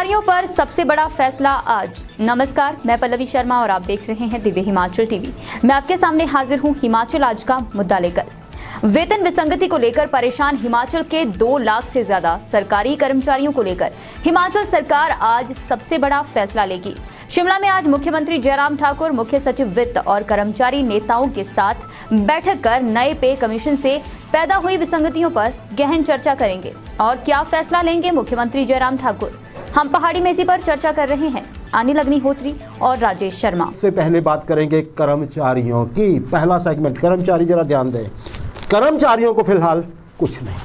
कर्मचारियों पर सबसे बड़ा फैसला आज। नमस्कार, मैं पल्लवी शर्मा और आप देख रहे हैं दिव्य हिमाचल टीवी। मैं आपके सामने हाजिर हूं हिमाचल आज का मुद्दा लेकर। वेतन विसंगति को लेकर परेशान हिमाचल के 2 लाख से ज्यादा सरकारी कर्मचारियों को लेकर हिमाचल सरकार आज सबसे बड़ा फैसला लेगी। शिमला में आज मुख्यमंत्री जयराम ठाकुर मुख्य सचिव वित्त और कर्मचारी नेताओं के साथ बैठक कर नए पे कमीशन से पैदा हुई विसंगतियों पर गहन चर्चा करेंगे। और क्या फैसला लेंगे मुख्यमंत्री जयराम ठाकुर, हम पहाड़ी मेजी पर चर्चा कर रहे हैं अनिल अग्निहोत्री और राजेश शर्मा। से पहले बात करेंगे कर्मचारियों की। पहला सेगमेंट कर्मचारी, जरा ध्यान दें। कर्मचारियों को फिलहाल कुछ नहीं।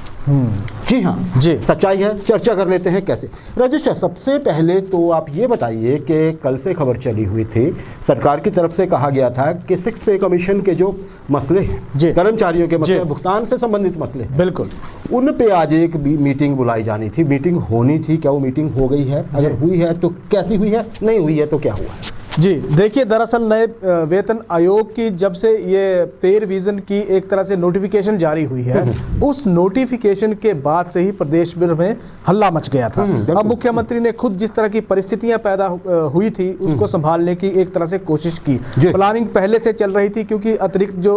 जी हाँ जी, सच्चाई है। चर्चा कर लेते हैं कैसे। राजेश, सबसे पहले तो आप ये बताइए कि कल से खबर चली हुई थी, सरकार की तरफ से कहा गया था कि 6 पे कमीशन के जो मसले हैं, कर्मचारियों के मसले, भुगतान से संबंधित मसले हैं, बिल्कुल, उन पे आज एक मीटिंग बुलाई जानी थी, मीटिंग होनी थी। क्या वो मीटिंग हो गई है? अगर हुई है तो कैसी हुई है, नहीं हुई है तो क्या हुआ है? जी देखिए, दरअसल नए वेतन आयोग की जब से ये पे रिवीजन की एक तरह से नोटिफिकेशन जारी हुई है, उस नोटिफिकेशन के बाद से ही प्रदेश भर में हल्ला मच गया था। अब मुख्यमंत्री ने खुद जिस तरह की परिस्थितियां पैदा हुई थी उसको संभालने की एक तरह से कोशिश की। प्लानिंग पहले से चल रही थी, क्योंकि अतिरिक्त जो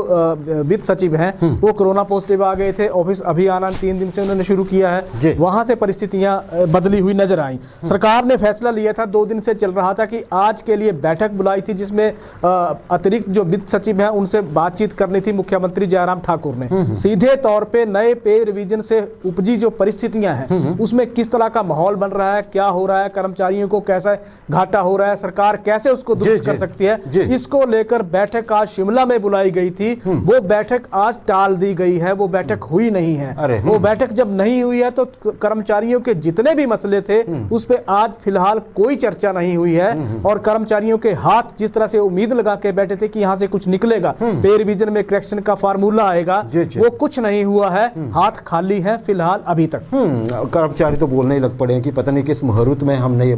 वित्त सचिव हैं वो कोरोना पॉजिटिव आ गए थे। ऑफिस अभी आना 3 दिन से उन्होंने शुरू किया है, वहां से परिस्थितियां बदली हुई नजर आई। सरकार ने फैसला लिया था, 2 दिन से चल रहा था कि आज के लिए बैठक बुलाई थी, जिसमें अतिरिक्त जो वित्त सचिव हैं उनसे बातचीत करनी थी मुख्यमंत्री जयराम ठाकुर ने। सीधे तौर पे नए पे रिवीजन से उपजी जो परिस्थितियां हैं उसमें किस तरह का माहौल बन रहा है, क्या हो रहा है, कर्मचारियों को कैसा घाटा हो रहा है, सरकार कैसे उसको दुरुस्त कर सकती है, इसको लेकर बैठक आज शिमला में बुलाई गई थी। वो बैठक आज टाल दी गई है, वो बैठक हुई नहीं है। वो बैठक जब नहीं हुई है तो कर्मचारियों के जितने भी मसले थे उस पर आज फिलहाल कोई चर्चा नहीं हुई है। और कर्मचारियों के हाथ जिस तरह से उम्मीद लगा के बैठे थे कि यहां से कुछ निकलेगा, पे रिवीजन में करेक्शन का फार्मूला आएगा, वो कुछ नहीं हुआ है। हाथ खाली है फिलहाल अभी तक। कर्मचारी तो बोलने ही लग पड़े हैं कि पता नहीं किस मुहूर्त में हमने ये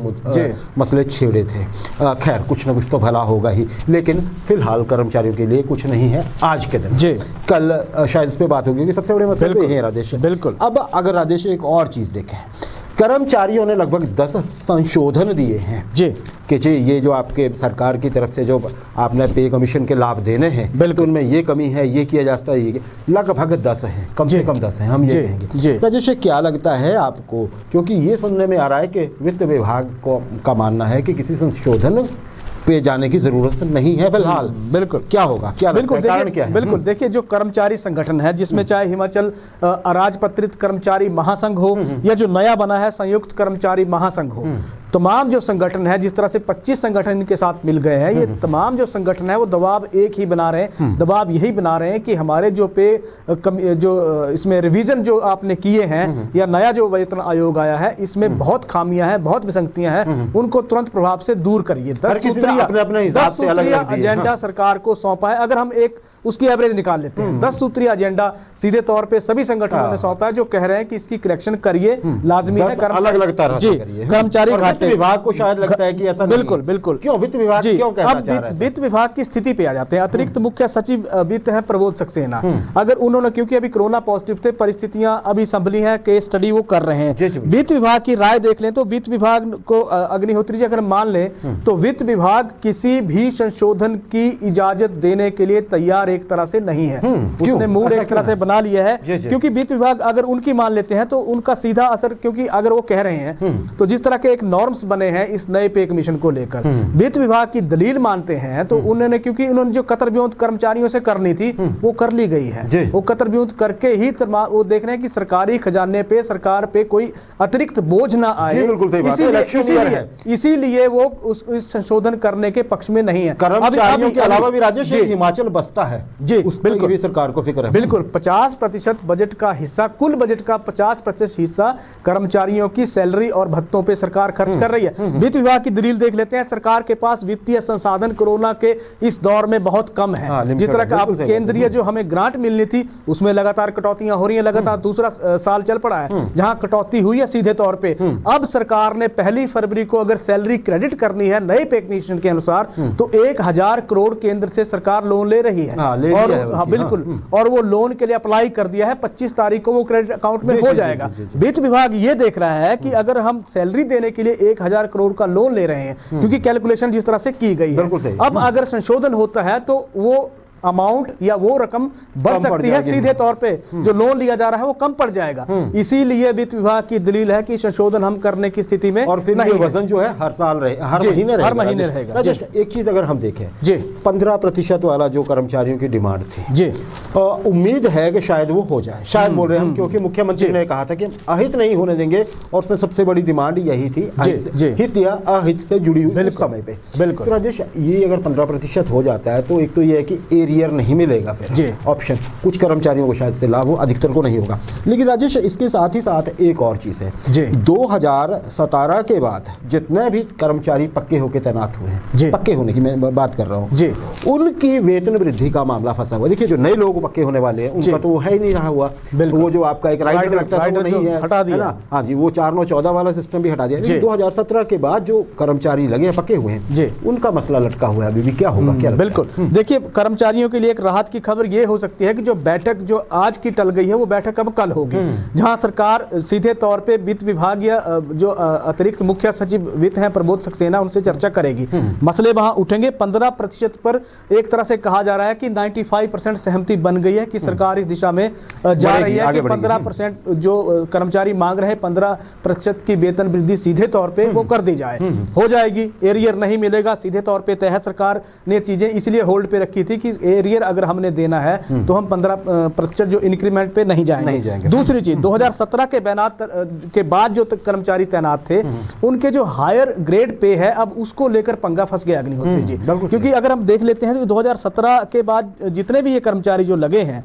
मसले छेड़े थे। खैर, कुछ ना कुछ तो भला होगा ही, लेकिन फिलहाल कर्मचारियों के लिए कुछ नहीं है आज के दिन। कल शायद इस पे बात होगी कि सबसे बड़े मसले तो यही है राजेश। बिल्कुल। अब अगर राजेश एक और चीज देखें, कर्मचारियों ने लगभग 10 संशोधन दिए हैं कि जी ये जो आपके सरकार की तरफ से जो आपने पे कमीशन के लाभ देने हैं, बिल्कुल उनमें ये कमी है, ये किया जा सकता है, ये लगभग 10 है, कम से कम 10 है, हम ये कहेंगे। राजेश, क्या लगता है आपको, क्योंकि ये सुनने में आ रहा है कि वित्त विभाग का मानना है कि किसी संशोधन पे जाने की जरूरत नहीं है फिलहाल। बिल्कुल, क्या होगा, क्या बिल्कुल कारण क्या है? बिल्कुल देखिए, जो कर्मचारी संगठन है, जिसमें चाहे हिमाचल अराजपत्रित कर्मचारी महासंघ हो या जो नया बना है संयुक्त कर्मचारी महासंघ हो, तमाम जो संगठन है, जिस तरह से 25 संगठन इनके साथ मिल गए हैं, ये तमाम जो संगठन है वो दबाव एक ही बना रहे हैं। दबाव यही बना रहे हैं कि हमारे जो पे जो इसमें रिवीजन जो आपने किए हैं या नया जो वेतन आयोग आया है, इसमें बहुत खामियां हैं, बहुत विसंगतियां हैं, उनको तुरंत प्रभाव से दूर करिए। 10 सूत्रीय एजेंडा सरकार को सौंपा है। अगर हम एक उसकी एवरेज निकाल लेते हैं, 10 सूत्रीय एजेंडा सीधे तौर पे सभी संगठनों ने सौंपा है, जो कह रहे हैं कि इसकी करेक्शन करिए, लाजमी है। अलग-अलग तरह से करिए। कर्मचारी विभाग को शायद लगता है कि ऐसा बिल्कुल बिल्कुल। क्यों वित्त विभाग क्यों कहना चाह रहा है? वित्त विभाग की स्थिति पे आ जाते हैं। अतिरिक्त मुख्य सचिव वित्त है प्रबोध सक्सेना। अगर उन्होंने, क्योंकि अभी कोरोना पॉजिटिव थे, परिस्थितियां अभी संभली हैं, केस स्टडी वो कर रहे हैं, वित्त विभाग की राय देख लें तो वित्त विभाग को अग्निहोत्री जी अगर मान लें तो वित्त विभाग किसी भी संशोधन की इजाजत देने के लिए तैयार एक तरह से नहीं है। उसने मूड एक तरह से बना लिया है, क्योंकि वित्त विभाग अगर उनकी मान लेते हैं तो उनका सीधा असर, क्योंकि अगर वो कह रहे हैं तो जिस तरह के एक नॉर्म्स बने हैं इस नए पे कमीशन को लेकर, वित्त विभाग की दलील मानते हैं तो उन्होंने, क्योंकि उन्होंने जो कतर-ब्योंत कर्मचारियों से करनी थी वो कर ली गई है। वो कतर-ब्योंत करके ही वो देख रहे हैं कि सरकारी खजाने पे, सरकार पे कोई अतिरिक्त बोझ ना आए, इसीलिए वो इस संशोधन करने के पक्ष में नहीं है। कर्मचारियों के अलावा भी राजेश हिमाचल बसता है जी, उस पर भी सरकार को फिक्र है। बिल्कुल, 50% बजट का हिस्सा, कुल बजट का 50% हिस्सा कर्मचारियों की सैलरी और भत्तों पे सरकार खर्च कर रही है। वित्त विभाग की दलील देख लेते हैं, सरकार के पास वित्तीय संसाधन कोरोना के इस दौर में बहुत कम है। जिस तरह का केंद्रीय जो हमें ग्रांट मिलनी थी उसमें लगातार कटौतियां हो रही हैं, लगातार दूसरा साल चल पड़ा है जहां कटौती हुई है सीधे तौर पे। अब सरकार ने 1 फरवरी को अगर सैलरी क्रेडिट करनी है नए पे कमीशन के अनुसार तो 1000 करोड़ केंद्र से सरकार लोन ले रही है। हाँ, ले लिया है हाँ उनकी, बिल्कुल, और वो लोन के लिए अप्लाई कर दिया है, 25 तारीख को वो क्रेडिट अकाउंट में हो जाएगा। वित्त विभाग ये देख रहा है कि अगर हम सैलरी देने के लिए 1000 करोड़ का लोन ले रहे हैं, क्योंकि कैलकुलेशन जिस तरह से की गई है, अब अगर संशोधन होता है तो वो अमाउंट या वो रकम बढ़ सकती है, सीधे तौर पे जो लोन लिया जा रहा है वो कम पड़ जाएगा। इसीलिए वित्त विभाग की दलील है कि संशोधन हम करने की स्थिति में और फिर नहीं ये वजन जो है हर साल रहे, हर महीने रहेगा। राजेश, एक चीज अगर हम देखें जी, 15% वाला जो कर्मचारियों की डिमांड थी जी, उम्मीद है कि शायद वो हो जाए, शायद बोल रहे हैं हम, क्योंकि मुख्यमंत्री ने कहा था कि हम अहित नहीं होने देंगे, और उसमें सबसे बड़ी डिमांड यही थी, हित या अहित से जुड़ी हुई उस समय पे। बिल्कुल। तो राजेश, ये अगर 15% हो जाता है तो एक तो ये है कि एरियर नहीं मिलेगा, फिर ऑप्शन कुछ कर्मचारियों को शायद से लाभ हो, अधिकतर को नहीं होगा। लेकिन राजेश, इसके साथ ही साथ एक और चीज है, 2017 के बाद जितने भी कर्मचारी पक्के होकर तैनात हुए हैं, पक्के होने की मैं बात कर रहा हूँ, उनकी वेतन वृद्धि का मामला फंसा हुआ। देखिए, जो नए लोग पक्के होने वाले हैं उनका तो वो है ही नहीं रहा हुआ, वो जो आपका एक राइडर लगता था वो नहीं है, हटा दिया। हाँ जी, वो 4-9-14 वाला सिस्टम भी हटा दिया। लेकिन 2017 के बाद जो कर्मचारी लगे पक्के हुए हैं, उनका मसला लटका हुआ है, अभी भी क्या होगा, क्या? बिल्कुल, देखिए, कर्मचारियों के लिए एक राहत की खबर ये हो सकती है कि जो बैठक जो आज की टल गई है वो बैठक अब कल होगी, जहां सरकार सीधे तौर पे वित्त विभाग या जो अतिरिक्त मुख्य सचिव वित्त हैं प्रबोध सक्सेना, उनसे चर्चा करेगी, मसले वहां उठेंगे। 15% पर एक तरह से कहा जा रहा है कि 95% सहमति बन गई है कि सरकार इस दिशा में जा रही है कि 15% जो कर्मचारी मांग रहे हैं, 15% की वेतन वृद्धि सीधे तौर पे वो कर दी जाए, हो जाएगी। एरियर नहीं मिलेगा, सीधे तौर पे तय है। सरकार ने चीजें इसलिए होल्ड पे रखी थी कि एरियर अगर हमने देना है तो हम 15% जो इंक्रीमेंट पे नहीं जाएंगे। दूसरी चीज, 2017 के बाद जो कर्मचारी तैनात थे, उनके जो हायर ग्रेड पे है, अब उसको लेकर पंगा फंस गया अग्निहोत्री जी, क्योंकि अगर हम देख लेते हैं तो 2017 के बाद जितने भी ये कर्मचारी जो लगे हैं,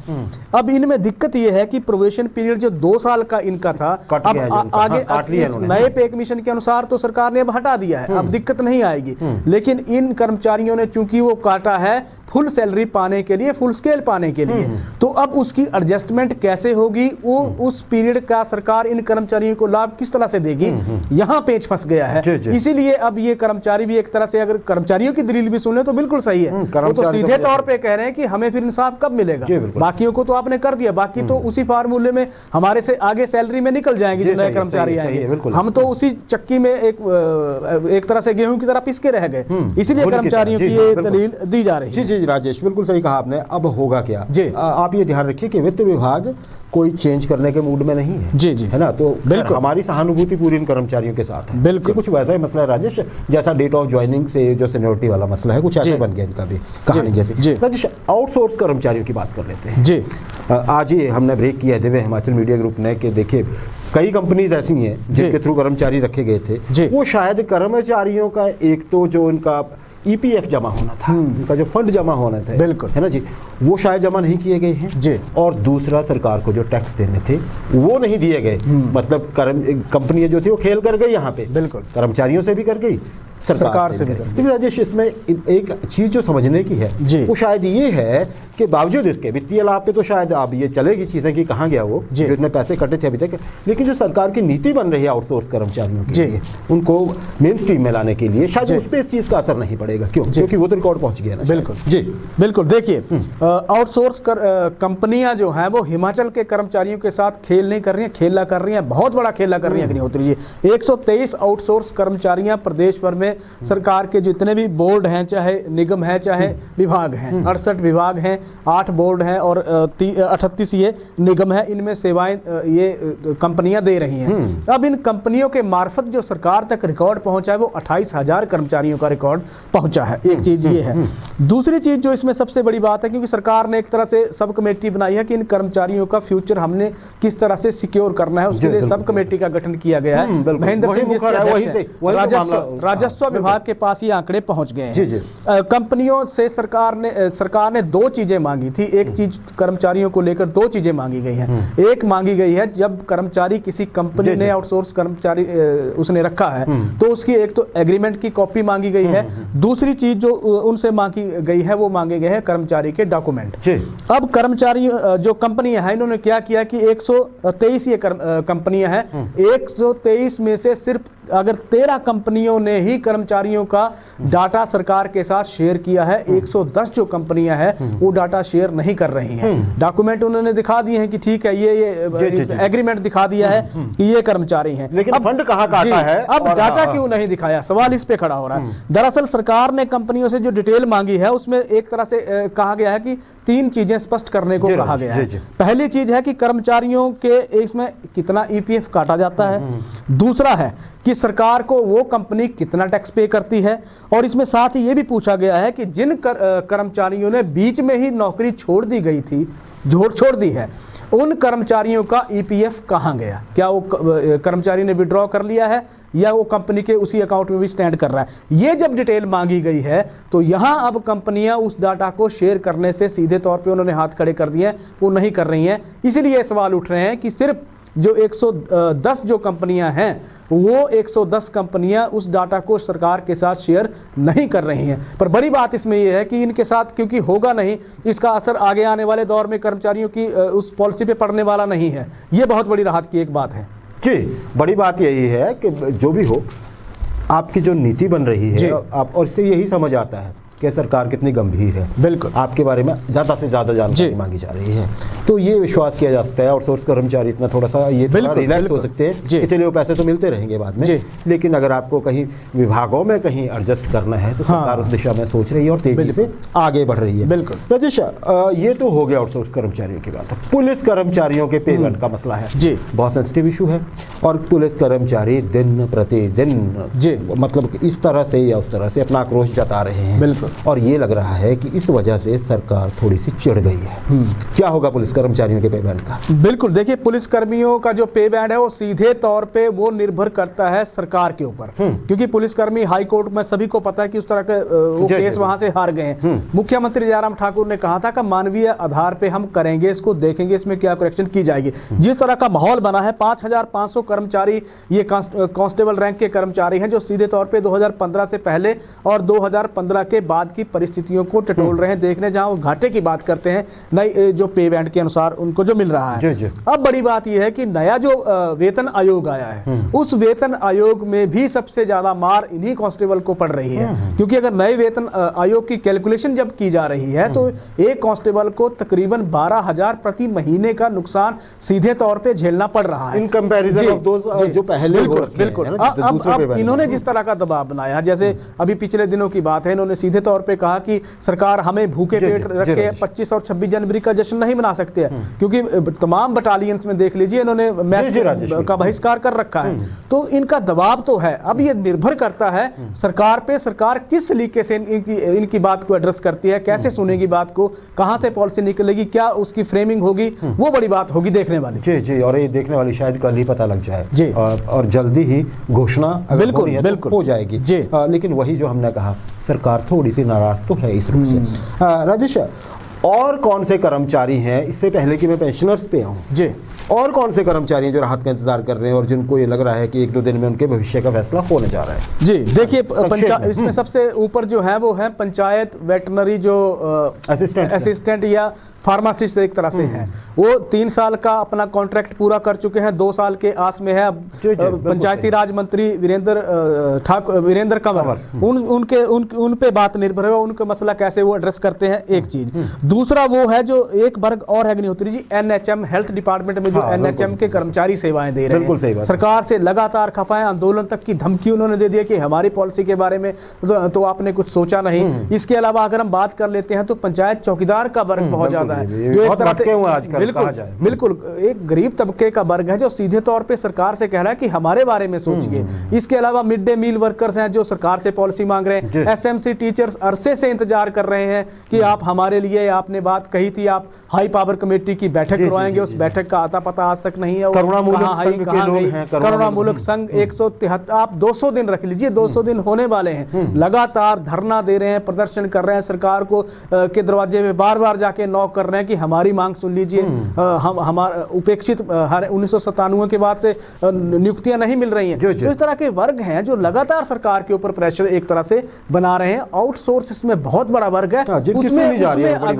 अब इनमें दिक्कत ये है कि प्रोबेशन पीरियड जो 2 साल का इनका था, अब आगे नए पे कमीशन के अनुसार तो सरकार ने अब हटा दिया है, अब दिक्कत नहीं आएगी। लेकिन इन कर्मचारियों ने चूंकि वो काटा है फुल सैलरी पाने के लिए, फुल स्केल पाने के लिए, तो अब उसकी एडजस्टमेंट कैसे होगी, वो उस पीरियड का सरकार इन कर्मचारियों को लाभ किस तरह से देगी, यहां पेच फंस गया है। इसीलिए अब ये कर्मचारी भी एक तरह से, अगर कर्मचारियों की दलील भी सुन ले तो बिल्कुल सही है, वो तो सीधे तौर पे कह रहे हैं कि हमें फिर इंसाफ कब मिलेगा, बाकियों को तो आपने कर दिया, बाकी तो उसी फार्मूले में हमारे से आगे सैलरी में निकल जाएंगे जो नए कर्मचारी आएंगे, हम तो उसी चक्की में एक तरह से गेहूं की तरह पिस के रह गए। इसलिए कर्मचारियों की ये दलील दी जा रही है। जी राजेश, बिल्कुल सही कहा आपने। अब होगा क्या, आप ये ध्यान रखिए कि वित्त विभाग कोई चेंज करने के मूड में नहीं है, जी है ना, तो बिल्कुल हमारी सहानुभूति पूरी इन कर्मचारियों के साथ है। बिल्कुल कुछ वैसा ही मसला है राजेश, जैसा डेट ऑफ ज्वाइनिंग से जो सीनियरिटी वाला मसला है, कुछ ऐसे बन गया इनका भी कहानी जैसे। राजेश, आउटसोर्स कर्मचारियों की बात कर लेते हैं। जी, आज ही हमने ब्रेक किया है दिव्य हिमाचल मीडिया ग्रुप ने कि देखिए कई कंपनीज ऐसी हैं जिनके थ्रू कर्मचारी रखे गए थे, वो शायद कर्मचारियों का एक तो जो इनका ईपीएफ जमा होना था, उनका जो फंड जमा होना था, बिल्कुल है ना जी, वो शायद जमा नहीं किए गए हैं जी, और दूसरा सरकार को जो टैक्स देने थे वो नहीं दिए गए। मतलब कंपनियां जो थी वो खेल कर गई यहाँ पे, बिल्कुल कर्मचारियों से भी कर गई, सरकार से भी। लेकिन राजेश, इसमें एक चीज जो समझने की है वो शायद ये है कि बावजूद इसके वित्तीय लाभ पे तो शायद अब ये चलेगी चीजें कि कहाँ गया वो जो इतने पैसे कटे थे अभी तक, लेकिन जो सरकार की नीति बन रही है आउटसोर्स कर्मचारियों के लिए, उनको मेन स्ट्रीम में लाने के लिए, शायद उस पर इस चीज का असर नहीं पड़ेगा। क्यों? क्योंकि वो तो रिकॉर्ड पहुंच गया ना। बिल्कुल जी, बिल्कुल। देखिए, आउटसोर्स कंपनियां जो है वो हिमाचल के कर्मचारियों के साथ खेल नहीं कर रही है, खेला कर रही है, बहुत बड़ा खेला कर रही है अग्निहोत्री जी। 123 आउटसोर्स कर्मचारियां प्रदेश भर में सरकार के जितने भी बोर्ड हैं, चाहे निगम है चाहे विभाग हैं, 68 विभाग हैं, 8 बोर्ड हैं और 38 ये निगम है, इनमें सेवाएं ये कंपनियां दे रही हैं। अब इन कंपनियों के मार्फत जो सरकार तक रिकॉर्ड पहुंचा है वो 28,000 कर्मचारियों का रिकॉर्ड पहुंचा है। एक चीज ये है। दूसरी चीज जो इसमें सबसे बड़ी बात है, क्योंकि सरकार ने एक तरह से सब कमेटी बनाई है कि इन कर्मचारियों का फ्यूचर हमने किस तरह से सिक्योर करना है, उसके लिए सब कमेटी का गठन किया गया है। महेंद्र सिंह राजस्व विभाग के पास ये आंकड़े पहुंच गए हैं। कंपनियों से सरकार ने 2 चीजें मांगी थी। एक चीज कर्मचारियों को लेकर 2 चीजें मांगी गई हैं। एक मांगी गई है, जब कर्मचारी किसी कंपनी ने आउटसोर्स कर्मचारी उसने रखा है तो उसकी एक तो एग्रीमेंट की कॉपी मांगी गई है। दूसरी चीज जो उनसे मांगी गई है वो मांगे गए हैं कर्मचारी के डॉक्यूमेंट। अब कर्मचारी जो कंपनियां हैं इन्होंने क्या किया कि 123 ये कंपनियां हैं, 123 में से सिर्फ अगर 13 कंपनियों ने ही कर्मचारियों का डाटा सरकार के साथ शेयर किया है, 110 जो कंपनियां हैं वो डाटा शेयर नहीं कर रही हैं। डॉक्यूमेंट उन्होंने दिखा दिए हैं कि ठीक है, ये एग्रीमेंट दिखा दिया है कि ये कर्मचारी हैं, लेकिन फंड कहाँ काटा है, अब डाटा क्यों नहीं दिखाया, सवाल इस पे खड़ा हो रहा है। दरअसल सरकार ने कंपनियों से जो डिटेल मांगी है उसमें एक तरह से कहा गया है कि 3 चीजें स्पष्ट करने को कहा गया है। पहली चीज है कि कर्मचारियों के इसमें कितना ईपीएफ काटा जाता है, दूसरा है कि सरकार को वो कंपनी कितना टैक्स पे करती है, और इसमें साथ ही ये भी पूछा गया है कि जिन कर्मचारियों ने बीच में ही नौकरी छोड़ दी गई थी, छोड़ दी है, उन कर्मचारियों का ईपीएफ कहाँ गया, क्या वो कर्मचारी ने विड्रॉ कर लिया है या वो कंपनी के उसी अकाउंट में भी स्टैंड कर रहा है। ये जब डिटेल मांगी गई है तो यहाँ अब कंपनियां उस डाटा को शेयर करने से सीधे तौर पे उन्होंने हाथ खड़े कर दिए हैं, वो नहीं कर रही हैं। इसीलिए सवाल उठ रहे हैं कि सिर्फ जो 110 जो कंपनियां हैं वो 110 कंपनियां उस डाटा को सरकार के साथ शेयर नहीं कर रही हैं। पर बड़ी बात इसमें यह है कि इनके साथ क्योंकि होगा नहीं, इसका असर आगे आने वाले दौर में कर्मचारियों की उस पॉलिसी पे पड़ने वाला नहीं है। ये बहुत बड़ी राहत की एक बात है जी। बड़ी बात यही है कि जो भी हो, आपकी जो नीति बन रही है आप, और इससे यही समझ आता है कि सरकार कितनी गंभीर है। बिल्कुल, आपके बारे में ज़्यादा से ज़्यादा जानकारी मांगी जा रही है, तो ये विश्वास किया जा सकता है। आउटसोर्स कर्मचारी इतना थोड़ा सा ये थोड़ा रिलैक्स हो सकते हैं कि चलिए वो पैसे तो मिलते रहेंगे बाद में, लेकिन अगर आपको कहीं विभागों में कहीं एडजस्ट करना है तो सरकार उस दिशा में सोच रही है और तेजी से आगे बढ़ रही है। बिल्कुल राजेश, ये तो हो गया आउटसोर्स कर्मचारियों की बात। पुलिस कर्मचारियों के पेमेंट का मसला है जी, बहुत सेंसिटिव इशू है, और पुलिस कर्मचारी दिन प्रतिदिन मतलब इस तरह से या उस तरह से अपना आक्रोश जता रहे हैं। बिल्कुल, और ये लग रहा है कि इस वजह से सरकार थोड़ी सी चिढ़ गई है। क्या होगा पुलिस कर्मचारियों के पे बैंड का? बिल्कुल, देखिए पुलिस कर्मियों का जो पे बैंड है वो सीधे तौर पे वो निर्भर करता है सरकार के ऊपर, क्योंकि पुलिसकर्मी हाई कोर्ट में सभी को पता है कि उस तरह के वो केस वहां से हार गए हैं। मुख्यमंत्री जयराम ठाकुर ने कहा था कि मानवीय आधार पे हम करेंगे, इसको देखेंगे, इसमें क्या करेक्शन की जाएगी। जिस तरह का माहौल बना है, 5500 कर्मचारी ये कांस्टेबल रैंक के कर्मचारी हैं जो सीधे तौर पे 2015 से पहले और 2015 के बाद की परिस्थितियों को टटोल रहे हैं, देखने जहां वो घाटे की बात करते हैं नई जो पे बैंड के अनुसार उनको जो मिल रहा है। अब बड़ी बात यह है कि नया जो वेतन आयोग आया है, उस वेतन आयोग में भी सबसे ज्यादा मार इन्हीं कांस्टेबल को पड़ रही है, क्योंकि अगर नए वेतन आयोग की कैलकुलेशन जब की जा रही है तो एक कांस्टेबल को तकरीबन 12,000 प्रति महीने का नुकसान सीधे तौर पे झेलना पड़ रहा है इन कंपैरिजन ऑफ दोस जो पहले हो रखे हैं। बिल्कुल, अब इन्होंने जिस तरह का दबाव बनाया, जैसे अभी पिछले दिनों की बात है, इन्होंने सीधे तौर पे कहा कि सरकार हमें भूखे पेट रख के 25 और 26 जनवरी का जश्न नहीं मना सकते हैं, क्योंकि तमाम बटालियंस में देख लीजिए इन्होंने मैच का बहिष्कार कर रखा है। तो इनका दबाव तो है, अब ये निर्भर करता है सरकार पे, सरकार किस तरीके से इनकी बात को एड्रेस करती है, कैसे सुनेगी बात को, कहां से पॉलिसी निकलेगी, क्या उसकी फ्रेमिंग होगी, वो बड़ी बात होगी देखने वाली। जी जी, और ये देखने वाली शायद कल ही पता लग जाए जी, और जल्दी ही घोषणा बिल्कुल हो जाएगी जी। लेकिन वही जो हमने कहा, सरकार थोड़ी सी नाराज तो है इस रूप से। राजेश, और कौन से कर्मचारी हैं, इससे पहले कि मैं पेंशनर्स पे आऊँ जी, और कौन से कर्मचारी हैं जो राहत का इंतजार कर रहे हैं और जिनको ये लग रहा है कि 1-2 दिन में उनके भविष्य का फैसला होने जा रहा है? जी देखिए, इसमें सबसे ऊपर जो है वो है पंचायत वेटनरी जो असिस्टेंट या फार्मासिस्ट एक तरह से हैं। वो 3 साल का अपना कॉन्ट्रैक्ट पूरा कर चुके हैं, 2 साल के आस में है। पंचायती राज मंत्री वीरेंद्र कंवर, उन पे बात निर्भर है, उनका मसला कैसे वो एड्रेस करते हैं, एक चीज। दूसरा वो है जो एक वर्ग और है Agnihotri ji, NHM health department में जो एनएचएम के कर्मचारी सेवाएं दे रहे हैं, सरकार से लगातार खफाएं, आंदोलन तक की धमकी उन्होंने दे दिया कि हमारी पॉलिसी के बारे में तो आपने कुछ सोचा नहीं। इसके अलावा अगर हम बात कर लेते हैं तो पंचायत चौकीदार का वर्ग बहुत ज्यादा है, जो एक तरह से बिल्कुल एक गरीब तबके का वर्ग है जो सीधे तौर पे सरकार से कह रहा है कि हमारे बारे में सोचिए। इसके अलावा मिड डे मील वर्कर्स हैं जो सरकार से पॉलिसी मांग रहे हैं। एसएमसी टीचर्स अरसे से इंतजार कर रहे हैं कि आप हमारे लिए, आपने बात कही थी, आप हाई पावर कमेटी की बैठक करवाएंगे, उस बैठक का आता पता आज तक नहीं है। करुणामूलक संघ 173, आप 200 दिन रख लीजिए, 200 दिन होने वाले हैं, लगातार धरना दे रहे हैं, प्रदर्शन कर रहे हैं, सरकार को के दरवाजे में बार बार जाके नॉक कर रहे हैं कि हमारी मांग सुन लीजिए। हम हमारा उपेक्षित 1997 के बाद से नियुक्तियां नहीं मिल रही हैं। तो इस तरह के वर्ग हैं जो लगातार सरकार के ऊपर प्रेशर एक तरह से बना रहे हैं। आउटसोर्स इसमें बहुत बड़ा वर्ग है, उसमें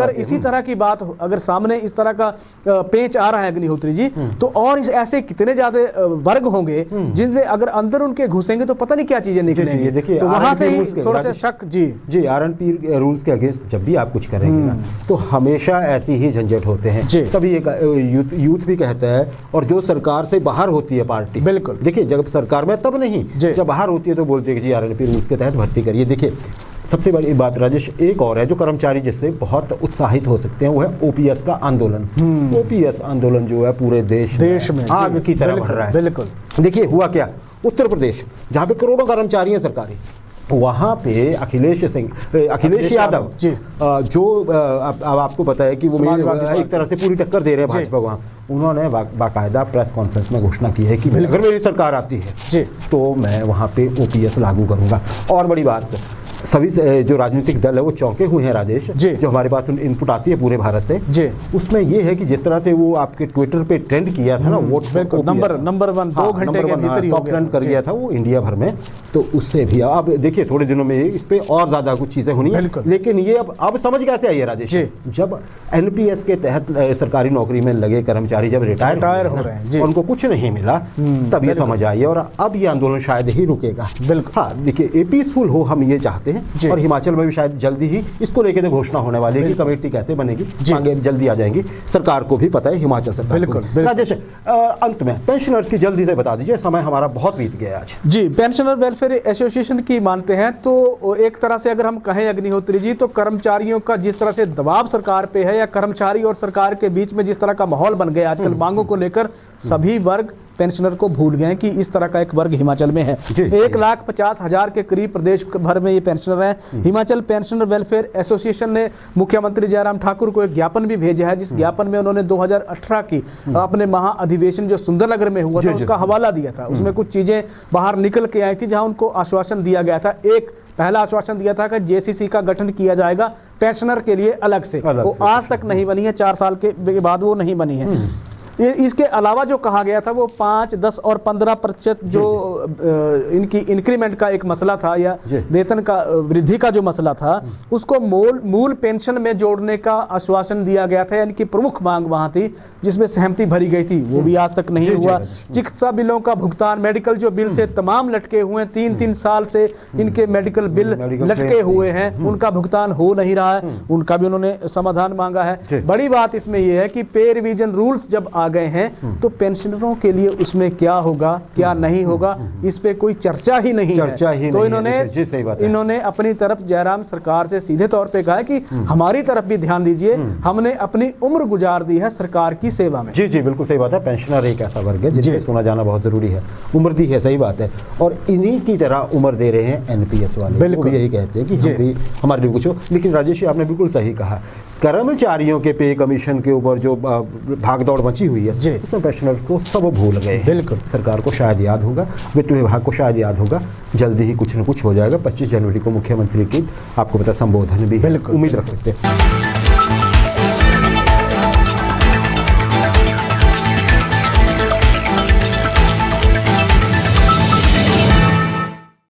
अगर इसी तरह की बात अगर सामने इस तरह का पेच आ रहा है अग्निहोत्री जी, तो और ऐसे कितने ज्यादा वर्ग होंगे जिनमें अगर अंदर उनके घुसेंगे तो पता नहीं क्या चीजें निकलेंगी। देखिए तो वहां से ही थोड़ा सा शक जी आरएनपी रूल्स के अगेंस्ट जब भी आप कुछ करेंगे ना, तो हमेशा ऐसी ही झंझट होते हैं। तभी एक यूथ भी कहता है, और जो सरकार से बाहर होती है पार्टी, बिल्कुल देखिए जब सरकार में तब नहीं, जब बाहर होती है तो बोलते हैं कि जी आरएनपी रूल्स के तहत भर्ती करिए। देखिए सबसे बड़ी बात राजेश एक और है जो कर्मचारी जिससे बहुत उत्साहित हो सकते हैं, वो है ओपीएस का आंदोलन। ओपीएस आंदोलन जो है पूरे देश में आग की तरह बढ़ रहा है। बिल्कुल देखिए हुआ क्या, उत्तर प्रदेश जहाँ पे करोड़ों कर्मचारी हैं सरकारी, वहाँ पे अखिलेश यादव जो अब आपको पता है कि वो एक तरह से पूरी टक्कर दे रहे हैं भाजपा, वहाँ उन्होंने बाकायदा प्रेस कॉन्फ्रेंस में घोषणा की है कि अगर मेरी सरकार आती है तो मैं वहाँ पे ओपीएस लागू करूँगा। और बड़ी बात, सभी जो राजनीतिक दल है वो चौंके हुए हैं राजेश, जो हमारे पास इनपुट आती है पूरे भारत से, उसमें ये है कि जिस तरह से वो आपके ट्विटर पे ट्रेंड किया था ना, वोट नंबर 1 2 घंटे के भीतर ही टॉप ट्रेंड कर गया था वो इंडिया भर में, तो उससे भी अब देखिए थोड़े दिनों में इस पे और ज्यादा कुछ चीजें होनी है। लेकिन ये अब समझ कैसे आई है राजेश, जब एनपीएस के तहत सरकारी नौकरी में लगे कर्मचारी जब रिटायर हो रहे हैं, उनको कुछ नहीं मिला, तब ये समझ आई है, और अब ये आंदोलन शायद ही रुकेगा। बिल्कुल हाँ, देखिए पीसफुल हो हम ये चाहते हैं, और हिमाचल में भी शायद जल्दी ही इसको लेकर घोषणा होने वाली है कि कमेटी कैसे बनेगी, मांगे जल्दी आ जाएंगी, सरकार को भी पता है, हिमाचल सरकार को। राजेश अंत में पेंशनर्स की जल्दी से बता दीजिए, समय हमारा बहुत बीत गया आज। जी, पेंशनर वेलफेयर एसोसिएशन की मानते हैं तो एक तरह से अगर हम कहें अग्निहोत्री जी, तो कर्मचारियों का जिस तरह से दबाव सरकार पे है, या कर्मचारी और सरकार के बीच में जिस तरह का माहौल बन गया आजकल मांगों को लेकर, सभी वर्ग पेंशनर को भूल गए कि इस तरह का एक वर्ग हिमाचल में है। 1,50,000 के करीब प्रदेश भर में ये पेंशनर हैं। हिमाचल पेंशनर वेलफेयर एसोसिएशन ने मुख्यमंत्री जयराम ठाकुर को एक ज्ञापन भी भेजा है, जिस ज्ञापन में उन्होंने 2018 की अपने महाअधिवेशन जो सुंदरनगर में हुआ था उसका हवाला दिया था। उसमें कुछ चीजें बाहर निकल के आई थी, जहां उनको आश्वासन दिया गया था। एक पहला आश्वासन दिया था कि जेसीसी का गठन किया जाएगा पेंशनर के लिए अलग से, वो आज तक नहीं बनी है, 4 साल के बाद वो नहीं बनी है। इसके अलावा जो कहा गया था वो 5, 10 और 15% जो इनकी इंक्रीमेंट का एक मसला था, या वेतन का वृद्धि का जो मसला था, उसको मूल पेंशन में जोड़ने का आश्वासन दिया गया था। इनकी प्रमुख मांग वहां थी जिसमें सहमति भरी गई थी, वो भी आज तक नहीं हुआ। चिकित्सा बिलों का भुगतान, मेडिकल जो बिल थे तमाम लटके हुए हैं, 3-3 साल से इनके मेडिकल बिल लटके हुए हैं, उनका भुगतान हो नहीं रहा है, उनका भी उन्होंने समाधान मांगा है। बड़ी बात इसमें यह है कि पे रिवीजन रूल्स जब आ गए हैं तो पेंशनरों के लिए उसमें क्या होगा क्या नहीं होगा, इस पे कोई चर्चा ही नहीं है। तो इन्होंने अपनी तरफ जयराम सरकार से सीधे तौर पे कहा है कि हमारी तरफ भी ध्यान दीजिए, हमने अपनी उम्र गुजार दी है सरकार की सेवा में। जी बिल्कुल सही बात है। पेंशनर एक ऐसा वर्ग है जिसे सुना जाना बहुत जरूरी है, उम्र दी है, सही बात है, और इन्हीं की तरह उम्र दे रहे हैं एनपीएस वाले, वो भी यही कहते हैं कि हमारे लिए कुछ हो। लेकिन राजेश आपने बिल्कुल सही कहा, कर्मचारियों के पे कमीशन के ऊपर जो भागदौड़ मची हुई है उसमें पेंशनर को सब भूल गए। बिल्कुल सरकार को शायद याद होगा, वित्त विभाग को शायद याद होगा, जल्दी ही कुछ न कुछ हो जाएगा। 25 जनवरी को मुख्यमंत्री की आपको पता संबोधन भी है, उम्मीद रख सकते हैं।